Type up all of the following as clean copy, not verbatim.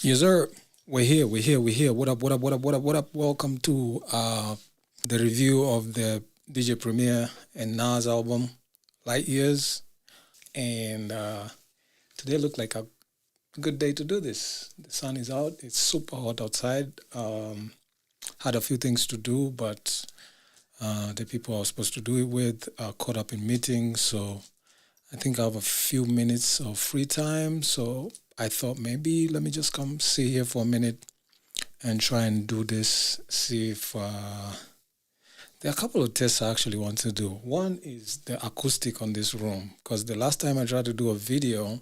Yes, sir. We're here. We're here. We're here. What up? What up? What up? What up? What up? Welcome to the review of the DJ Premier and Nas album, Light Years. And today looked like a good day to do this. The sun is out. It's super hot outside. Had a few things to do, but the people I was supposed to do it with are caught up in meetings. So I think I have a few minutes of free time. So I thought maybe let me just come sit here for a minute and try and do this. See if there are a couple of tests I actually want to do. One is the acoustic on this room, because the last time I tried to do a video,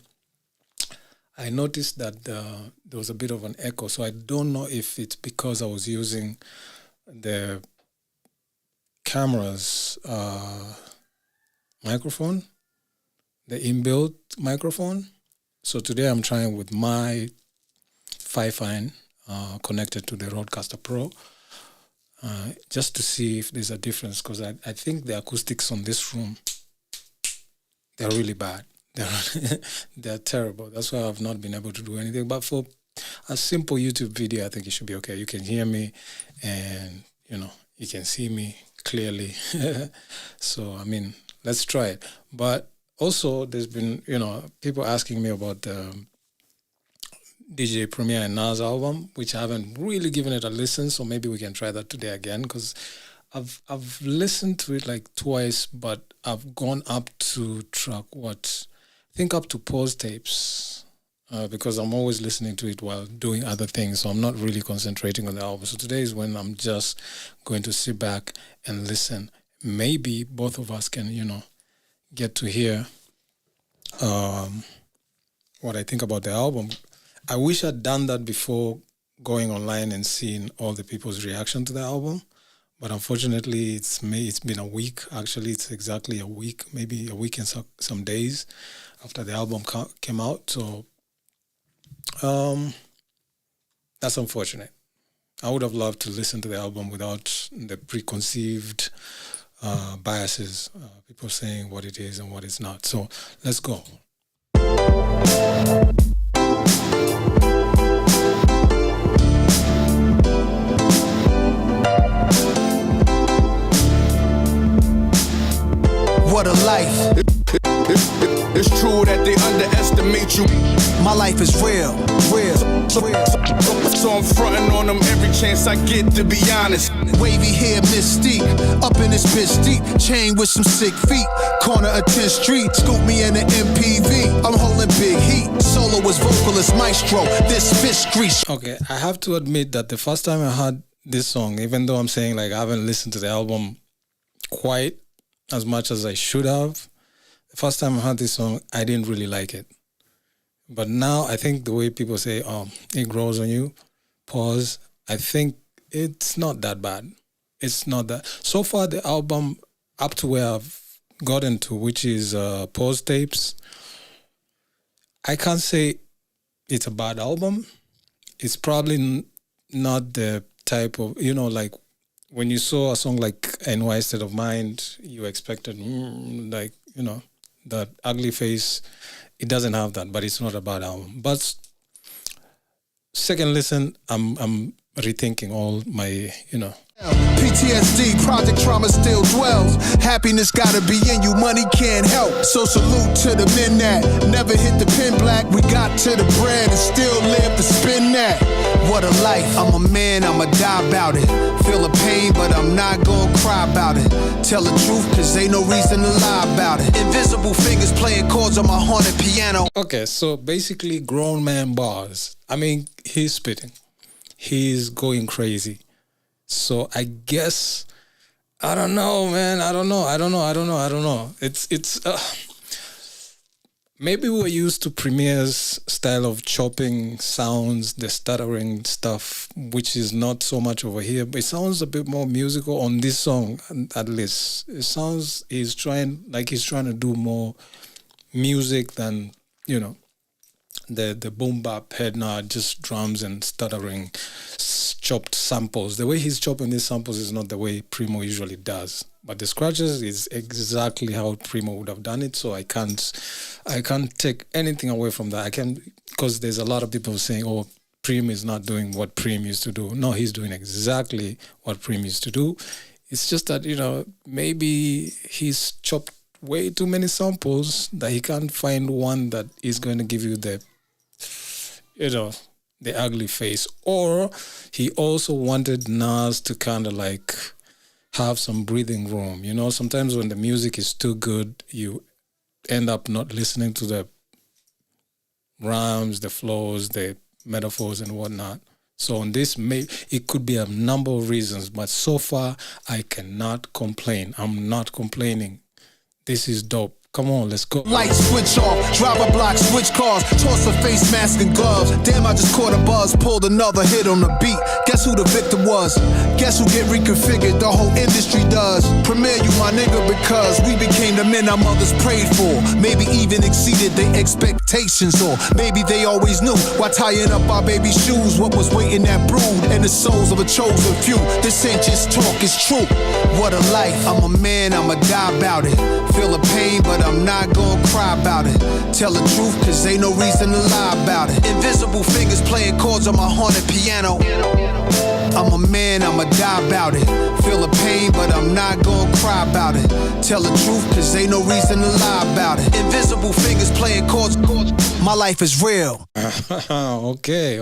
I noticed that there was a bit of an echo. So I don't know if it's because I was using the camera's microphone, the inbuilt microphone. So today I'm trying with my Fifine connected to the Rodecaster Pro, just to see if there's a difference, because I think the acoustics on this room, they're really bad. They're terrible. That's why I've not been able to do anything. But for a simple YouTube video, I think it should be okay. You can hear me and, you can see me clearly. So, let's try it. But also, there's been, people asking me about the DJ Premier and Nas album, which I haven't really given it a listen, so maybe we can try that today again, because I've listened to it like twice, but I've gone up to track up to pause tapes, because I'm always listening to it while doing other things, so I'm not really concentrating on the album. So today is when I'm just going to sit back and listen. Maybe both of us can, get to hear what I think about the album. I wish I'd done that before going online and seeing all the people's reaction to the album. But unfortunately, it's been a week. Actually, it's exactly a week, maybe a week and some days after the album came out. So that's unfortunate. I would have loved to listen to the album without the preconceived biases, people saying what it is and what it's not. So let's go. What a life. It's true that they underestimate you. My life is real. So I'm frontin' on them every chance I get, to be honest. Wavy hair, mystique, up in this bitch deep. Chain with some sick feet, corner of 10th Street. Scoop me in the MPV, I'm holding big heat. Soloist, vocalist, maestro, this fish grease. Okay, I have to admit that the first time I heard this song, even though I'm saying like I haven't listened to the album quite as much as I should have, the first time I heard this song, I didn't really like it. But now I think the way people say, it grows on you, pause, I think it's not that bad. It's not that. So far, the album, up to where I've gotten to, which is pause tapes, I can't say it's a bad album. It's probably not the type of, like when you saw a song like NY State of Mind, you expected, that ugly face. It doesn't have that, but it's not a bad album. But second listen, I'm rethinking all my, PTSD, project trauma still dwells. Happiness gotta be in you, money can't help. So salute to the men that never hit the pin black. We got to the bread and still live to spin that. What a life, I'm a man, I'ma die about it. Feel the pain, but I'm not gonna cry about it. Tell the truth, cause ain't no reason to lie about it. Invisible fingers playing chords on my haunted piano. Okay, so basically grown man bars. He's spitting. He's going crazy. So I guess, I don't know, man. I don't know. It's maybe we're used to Premier's style of chopping sounds, the stuttering stuff, which is not so much over here, but it sounds a bit more musical on this song, at least. It sounds he's trying to do more music than, the boom bap head nod, just drums and stuttering, chopped samples. The way he's chopping these samples is not the way Primo usually does. But the scratches is exactly how Primo would have done it. So I can't take anything away from that. I can, because there's a lot of people saying, "Oh, Preem is not doing what Preem used to do. No, he's doing exactly what Preem used to do. It's just that, maybe he's chopped way too many samples that he can't find one that is going to give you the ugly face. Or he also wanted Nas to kind of like have some breathing room. Sometimes when the music is too good, you end up not listening to the rhymes, the flows, the metaphors and whatnot. So on this, it could be a number of reasons, but so far I cannot complain. I'm not complaining. This is dope. Come on, let's go. Lights switch off, driver block, switch cars, toss a face mask and gloves. Damn, I just caught a buzz, pulled another hit on the beat. Guess who the victim was? Guess who get reconfigured? The whole industry does. Premier, you my nigga, because we became the men our mothers prayed for. Maybe even exceeded their expectations, or maybe they always knew while tying up our baby shoes what was waiting that brood and the souls of a chosen few. This ain't just talk, it's true. What a life. I'm a man, I'ma die about it. Feel the pain, but I'm not gonna cry about it. Tell the truth, cause ain't no reason to lie about it. Invisible fingers playing chords on my haunted piano. I'm a man, I'ma die about it. Feel the pain, but I'm not gonna cry about it. Tell the truth, cause ain't no reason to lie about it. Invisible fingers playing chords. My life is real. Okay.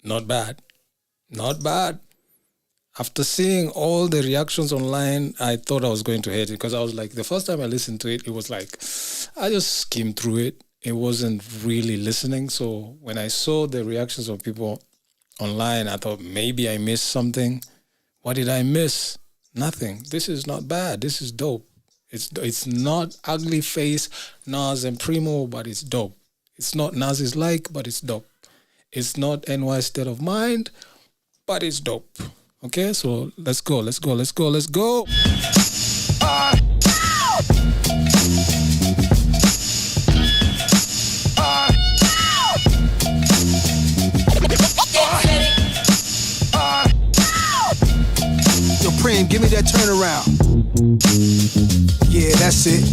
Not bad. After seeing all the reactions online, I thought I was going to hate it because I was like, the first time I listened to it, it was like, I just skimmed through it. It wasn't really listening. So when I saw the reactions of people online, I thought maybe I missed something. What did I miss? Nothing. This is not bad. This is dope. It's not ugly face, Nas and Primo, but it's dope. It's not Nas's like, but it's dope. It's not NY State of Mind, but it's dope. Okay, so let's go. Yo, Preem, give me that turnaround. Yeah, that's it.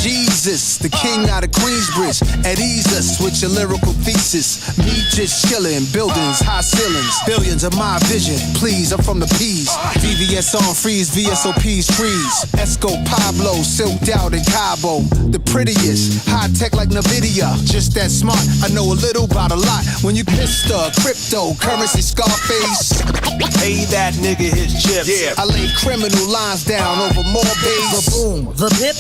Jesus, the king out of Queensbridge, at ease us with your lyrical thesis. Me just chillin', buildings, high ceilings, billions of my vision. Please, I'm from the P's. VVS on freeze, VSOP's trees. Esco Pablo, silked out in Cabo. The prettiest, high tech like Nvidia. Just that smart, I know a little about a lot. When you Mr. Cryptocurrency Scarface. Pay that nigga his chips. Yeah. I lay criminal lines down over more bass. The boom, the bip,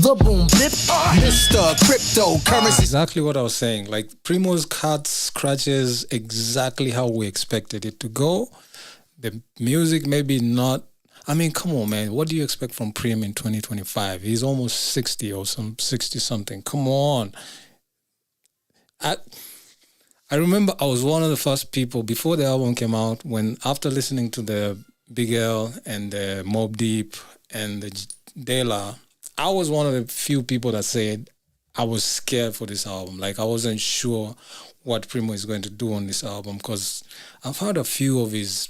the boom, bip. Mr. Cryptocurrency. Exactly what I was saying. Like Primo's cuts, scratches, exactly how we expected it to go. The music maybe not. I mean, come on, man. What do you expect from Preem in 2025? He's almost 60 or 60 something. Come on. I remember I was one of the first people before the album came out, when after listening to the Big L and the Mobb Deep and the De La, I was one of the few people that said I was scared for this album. Like I wasn't sure what Primo is going to do on this album because I've heard a few of his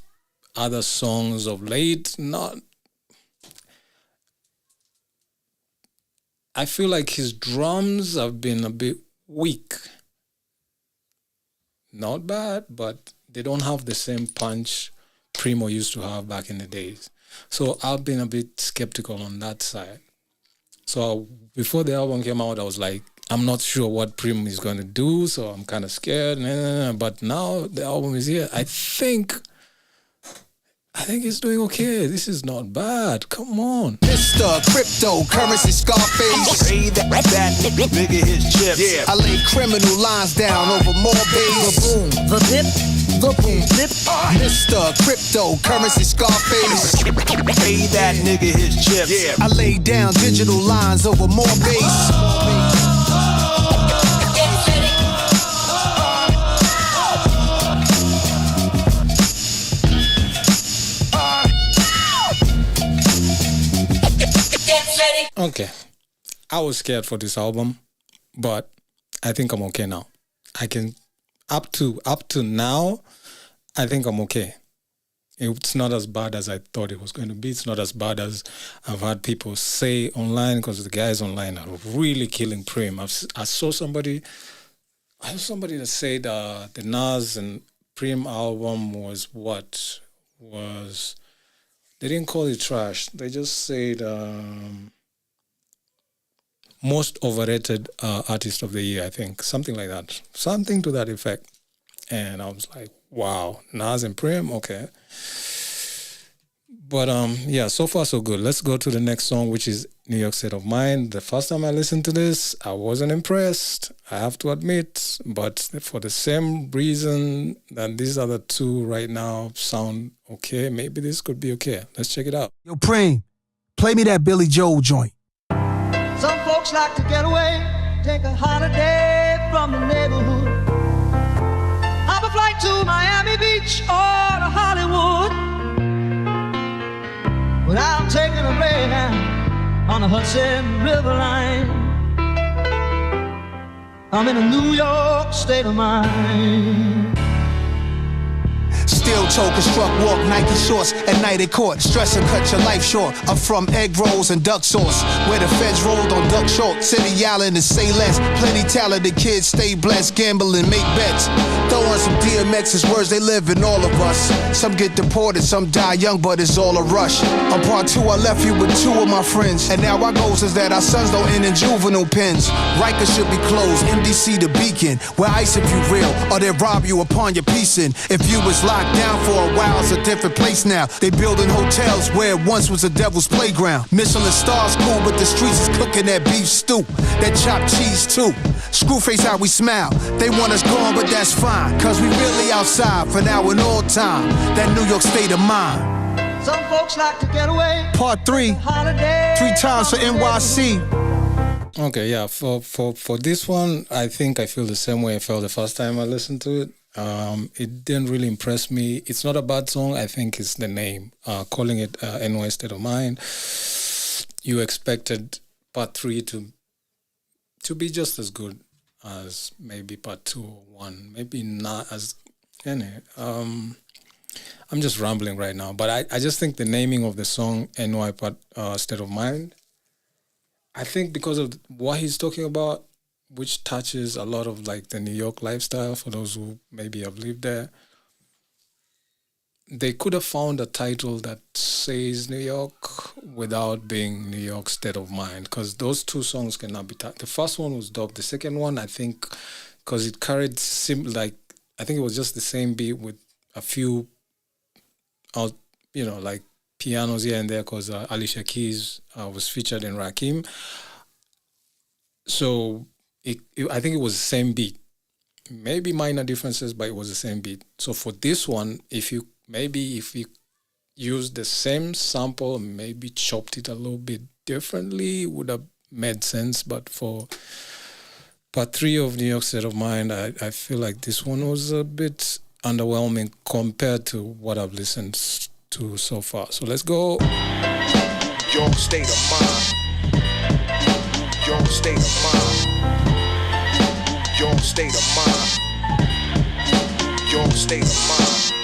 other songs of late. I feel like his drums have been a bit weak. Not bad, but they don't have the same punch Primo used to have back in the days. So I've been a bit skeptical on that side. So before the album came out, I was like, I'm not sure what Primo is going to do, so I'm kind of scared. But now the album is here. I think he's doing okay. This is not bad. Come on. Mr. Cryptocurrency Scarface. Pay that nigga his chips. Yeah. I lay criminal lines down over more bass. The boom, the bip, the boom, bip. Mr. Cryptocurrency Scarface. Pay that nigga his chips. Yeah. I lay down digital lines over more bass. Okay. I was scared for this album, but I think I'm okay now. I can up to now, I think I'm okay. It's not as bad as I thought it was going to be. It's not as bad as I've had people say online, because the guys online are really killing Prim. I saw somebody that said the Nas and Prim album they didn't call it trash. They just said most overrated artist of the year, I think. Something like that. Something to that effect. And I was like, wow, Nas and Prim, okay. But so far so good. Let's go to the next song, which is New York State of Mind. The first time I listened to this, I wasn't impressed, I have to admit. But for the same reason that these other two right now sound okay, maybe this could be okay. Let's check it out. Yo, Preem, play me that Billy Joel joint. Some folks like to get away, take a holiday from the neighborhood. Hop a flight to Miami Beach or to Hollywood. But I'm taking a Greyhound on the Hudson River line. I'm in a New York state of mind. Steel toe, construct, walk, Nike shorts. At night at court, stress and cut your life short. I'm from egg rolls and duck sauce, where the feds rolled on duck short. City Island and say less. Plenty talented kids, stay blessed, gamble and make bets. Throw on some DMX's words, they live in all of us. Some get deported, some die young, but it's all a rush. On part 2, I left you with 2 of my friends. And now our goals is that our sons don't end in juvenile pens. Rikers should be closed, MDC the beacon. Where ice if you real, or they rob you upon your piecing. If you was locked down for a while, it's a different place now. They building hotels where it once was a devil's playground. Michelin stars cool, but the streets is cooking that beef stew, that chopped cheese too. Screwface how we smile. They want us gone, but that's fine, cause we really outside for now and all time. That New York state of mind. Some folks like to get away. Part 3, 3 times for NYC. Okay, yeah. For this one, I think I feel the same way I felt the first time I listened to it. It didn't really impress me. It's not a bad song. I think it's the name. Calling it NY State of Mind. You expected part 3 to be just as good as maybe part 2 or 1. Maybe not as... Anyway, I'm just rambling right now. But I just think the naming of the song, NY State of Mind, I think because of what he's talking about, which touches a lot of like the New York lifestyle for those who maybe have lived there, they could have found a title that says New York without being New York State of Mind, because those 2 songs cannot be the first one was dope. The second one, I think, because it carried I think it was just the same beat with a few like pianos here and there, because Alicia Keys was featured in Rakim. So I think it was the same beat. Maybe minor differences, but it was the same beat. So for this one, if you used the same sample, maybe chopped it a little bit differently, it would have made sense. But for part 3 of New York State of Mind, I feel like this one was a bit underwhelming compared to what I've listened to so far. So let's go. Your state of mind. Your state of mind. Your state of mind. Your state of mind.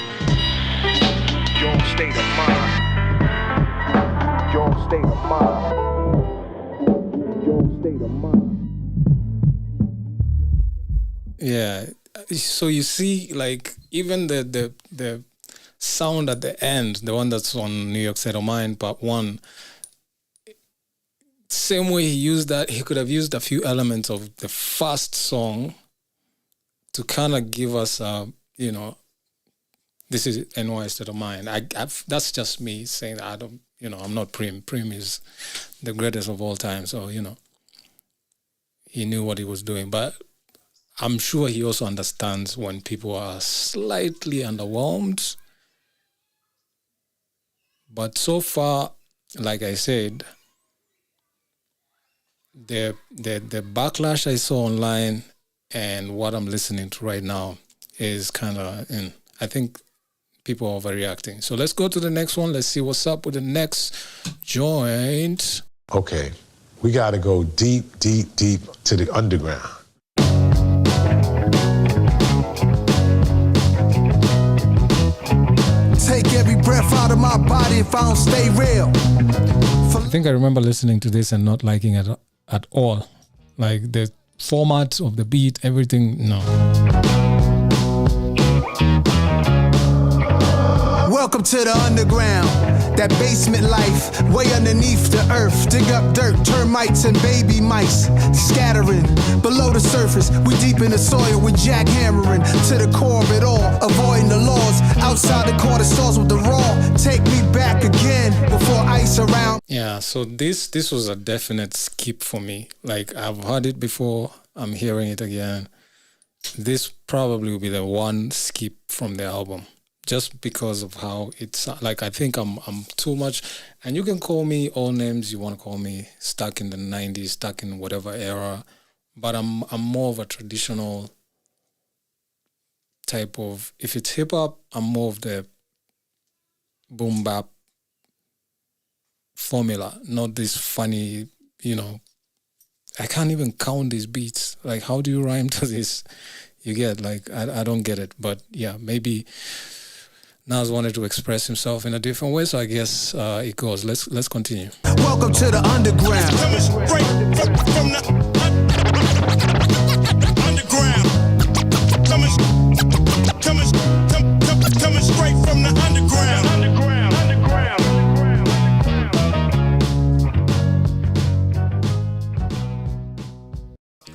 Your state of mind. Your state of mind. Your state of mind. Yeah. So you see, like, even the sound at the end, the one that's on New York State of Mind, part 1, same way he used that, he could have used a few elements of the first song to kind of give us, this is NY State of Mind. That's just me saying that I'm not Prim. Prim is the greatest of all time. So, he knew what he was doing. But I'm sure he also understands when people are slightly underwhelmed. But so far, like I said, the backlash I saw online and what I'm listening to right now is kind of, I think people are overreacting. So let's go to the next one. Let's see what's up with the next joint. Okay, we got to go deep, deep, deep to the underground. Take every breath breath out of my body if I don't stay real. I think I remember listening to this and not liking it at all. Like the format of the beat, everything, no. Welcome to the underground, that basement life, way underneath the earth. Dig up dirt, termites and baby mice, scattering below the surface. We deep in the soil, we jackhammering to the core of it all, avoiding the laws. Outside the corner stores with the raw, take me back again before ice around. Yeah, so this was a definite skip for me. Like I've heard it before, I'm hearing it again. This probably will be the one skip from the album. Just because of how it's like, I think I'm too much, and you can call me all names you want to call me, stuck in the 90s, stuck in whatever era, but I'm more of a traditional type of, if it's hip hop, I'm more of the boom bap formula, not this funny, I can't even count these beats. Like, how do you rhyme to this? You get, like, I don't get it, but yeah, maybe Nas wanted to express himself in a different way, so I guess it goes. Let's continue. Welcome to the underground. Coming straight from the underground. Coming straight from the underground.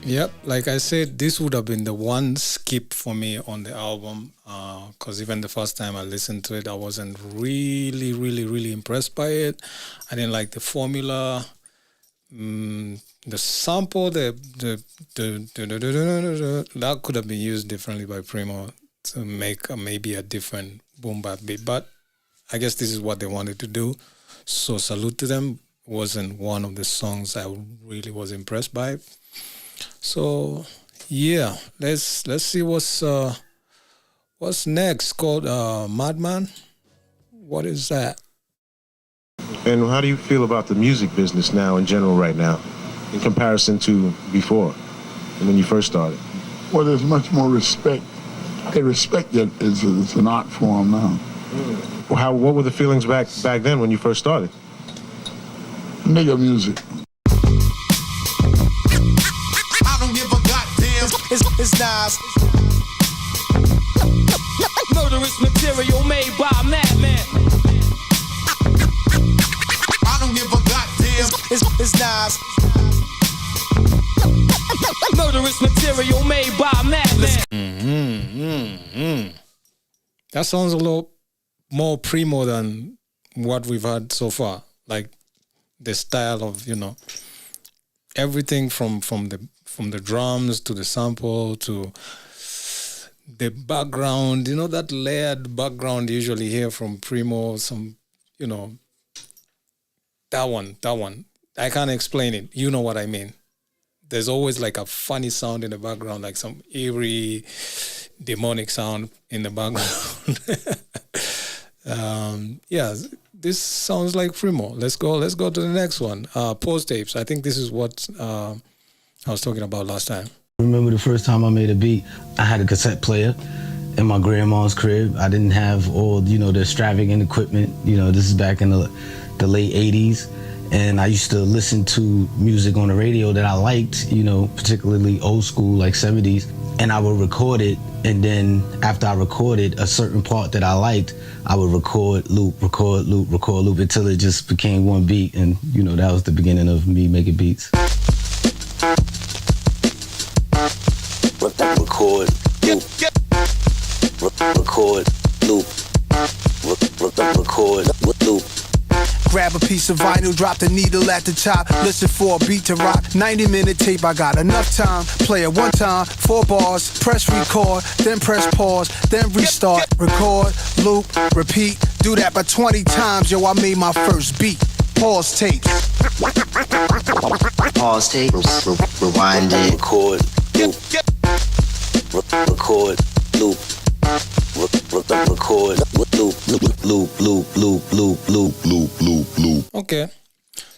Yep, like I said, this would have been the one skip for me on the album, because even the first time I listened to it, I wasn't really, really, really impressed by it. I didn't like the formula, the sample, the that could have been used differently by Primo to make maybe a different boom bap beat. But I guess this is what they wanted to do. So salute to them. Wasn't one of the songs I really was impressed by. So yeah, let's see what's next. Called Madman. What is that? And how do you feel about the music business now in general right now, in comparison to before, when you first started? Well, there's much more respect. They respect it as an art form now. What were the feelings back then when you first started? Nigga music. It's Nas. Murderous material made by madman. I don't give a goddamn. It's Nas. Murderous material made by madman. That sounds a lot more Primo than what we've had so far. Like the style of, everything from the drums to the sample to the background, that layered background you usually hear from Primo, some, that one. I can't explain it. You know what I mean. There's always like a funny sound in the background, like some eerie, demonic sound in the background. Yeah, this sounds like Primo. Let's go to the next one. Post tapes. I think this is what I was talking about last time. I remember the first time I made a beat, I had a cassette player in my grandma's crib. I didn't have all, the extravagant equipment. This is back in the late 80s. And I used to listen to music on the radio that I liked, particularly old school, like 70s. And I would record it. And then after I recorded a certain part that I liked, I would record, loop, until it just became one beat. And, that was the beginning of me making beats. Record, loop, record, loop, record, loop. Grab a piece of vinyl, drop the needle at the top. Listen for a beat to rock. 90-minute tape, I got enough time. Play it one time, 4 bars. Press record, then press pause, then restart. Record, loop, repeat. Do that by 20 times, yo, I made my first beat. Pause tapes. Pause tapes, rewind it. Record, loop, record, loop. Record, loop. Okay,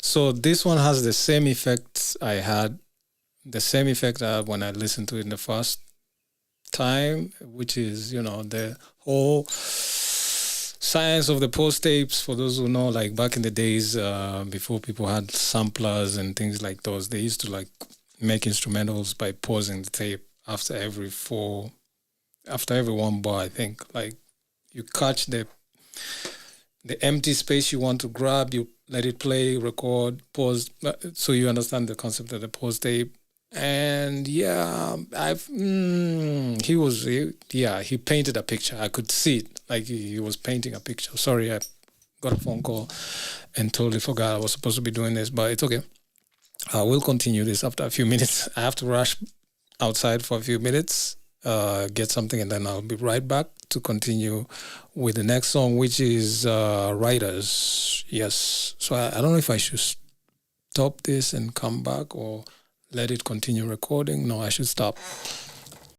so this one has the same effect I had when I listened to it the first time, which is, the whole science of the pause tapes. For those who know, like back in the days before people had samplers and things like those, they used to like make instrumentals by pausing the tape after every one bar. I think like you catch the empty space you want to grab, you let it play, record, pause. So you understand the concept of the pause tape. And yeah, he painted a picture. I could see it, like he was painting a picture. Sorry, I got a phone call and totally forgot I was supposed to be doing this, but it's okay. We'll continue this after a few minutes. I have to rush outside for a few minutes, get something, and then I'll be right back to continue with the next song, which is Riders. Yes. So I don't know if I should stop this and come back or let it continue recording. No, I should stop.